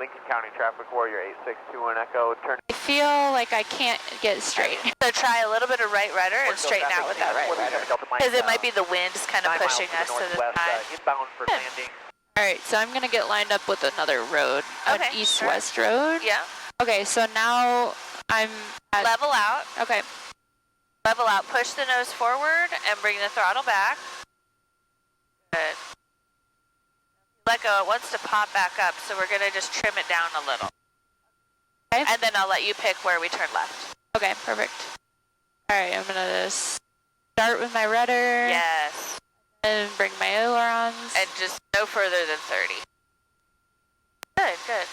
Lincoln County Traffic Warrior 8621 Echo, turn. I feel like I can't get straight. So try a little bit of right rudder and straighten out with that right rudder. Because it might be the wind kind of pushing us to the side. Inbound for landing. Alright, so I'm gonna get lined up with another road, an east-west road. Yeah. Okay, so now I'm at... Level out. Okay. Level out. Push the nose forward and bring the throttle back. Good. Let go. It wants to pop back up, so we're going to just trim it down a little. Okay. And then I'll let you pick where we turn left. Okay, perfect. Alright, I'm gonna start with my rudder. Yes. And bring my ailerons. And just no further than 30. Good, good.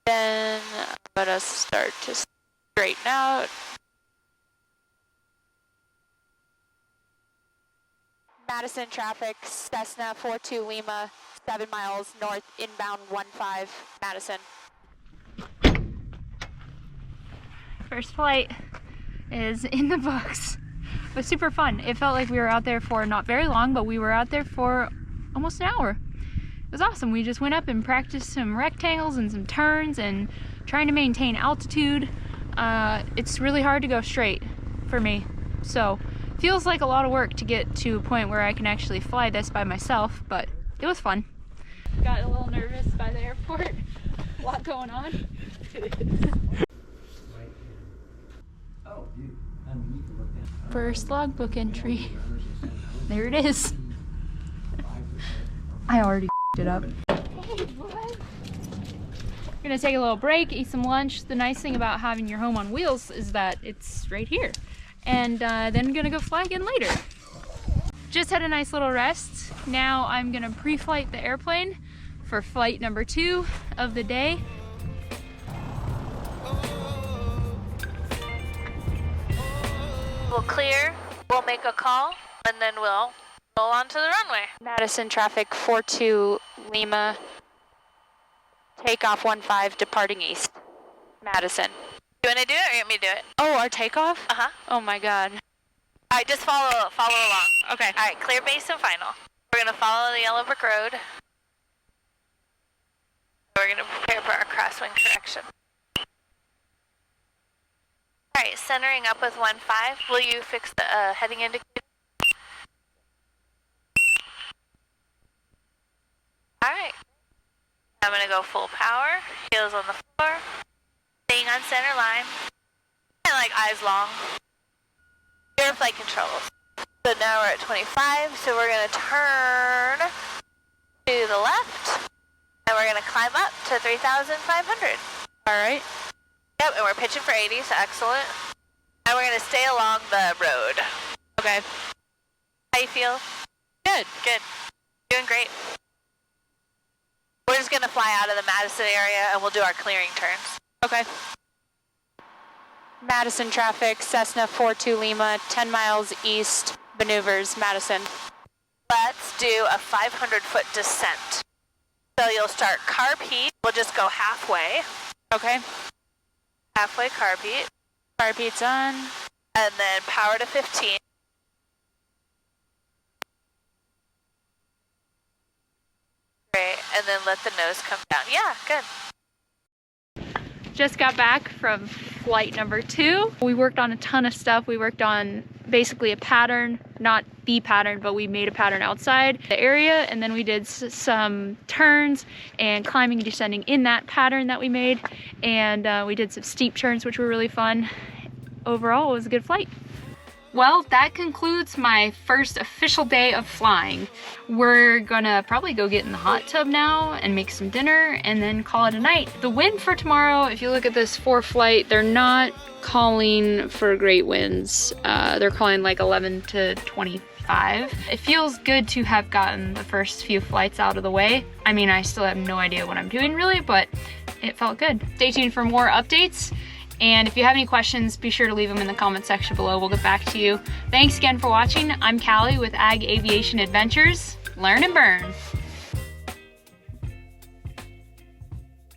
Then I'm gonna start to straighten out. Madison traffic, Cessna 42 Lima, 7 miles north, inbound 15 Madison. First flight is in the books. It was super fun. It felt like we were out there for not very long, but we were out there for almost an hour. It was awesome. We just went up and practiced some rectangles and some turns and trying to maintain altitude. It's really hard to go straight for me. So feels like a lot of work to get to a point where I can actually fly this by myself, but it was fun. Got a little nervous by the airport. A lot going on. First logbook entry. There it is. I already it up. We're gonna take a little break, eat some lunch. The nice thing about having your home on wheels is that it's right here. And then gonna go fly again later. Just had a nice little rest. Now I'm gonna pre-flight the airplane for flight number 2 of the day. We'll clear, we'll make a call, and then we'll roll onto the runway. Madison traffic 42 Lima, takeoff 15, departing east. Madison. You wanna do it or you want me to do it? Oh, our takeoff? Uh-huh. Oh my god. All right, just follow along. Okay. All right, clear base and final. We're gonna follow the yellow brick road. We're gonna prepare for our crosswind correction. All right, centering up with 15. Will you fix the heading indicator? All right. I'm gonna go full power, heels on the floor, staying on center line, and like eyes long. Your flight controls. So now we're at 25, so we're gonna turn to the left, and we're gonna climb up to 3,500. All right. Yep, and we're pitching for 80, so excellent. And we're gonna stay along the road. Okay. How you feel? Good. Good. Doing great. We're just gonna fly out of the Madison area and we'll do our clearing turns. Okay. Madison traffic, Cessna 42 Lima, 10 miles east, maneuvers, Madison. Let's do a 500-foot descent. So you'll start carb heat. We'll just go halfway. Okay. Halfway carb heat. Carb heat's on. And then power to 15. Great, and then let the nose come down. Yeah, good. Just got back from flight number 2. We worked on a ton of stuff. We worked on basically a pattern, not the pattern, but we made a pattern outside the area, and then we did some turns and climbing and descending in that pattern that we made, and we did some steep turns, which were really fun. Overall, it was a good flight. Well, that concludes my first official day of flying. We're gonna probably go get in the hot tub now and make some dinner and then call it a night. The wind for tomorrow, if you look at this flight, they're not calling for great winds. They're calling like 11 to 25. It feels good to have gotten the first few flights out of the way. I mean, I still have no idea what I'm doing really, but it felt good. Stay tuned for more updates. And if you have any questions, be sure to leave them in the comment section below. We'll get back to you. Thanks again for watching. I'm Callie with Ag Aviation Adventures. Learn and burn.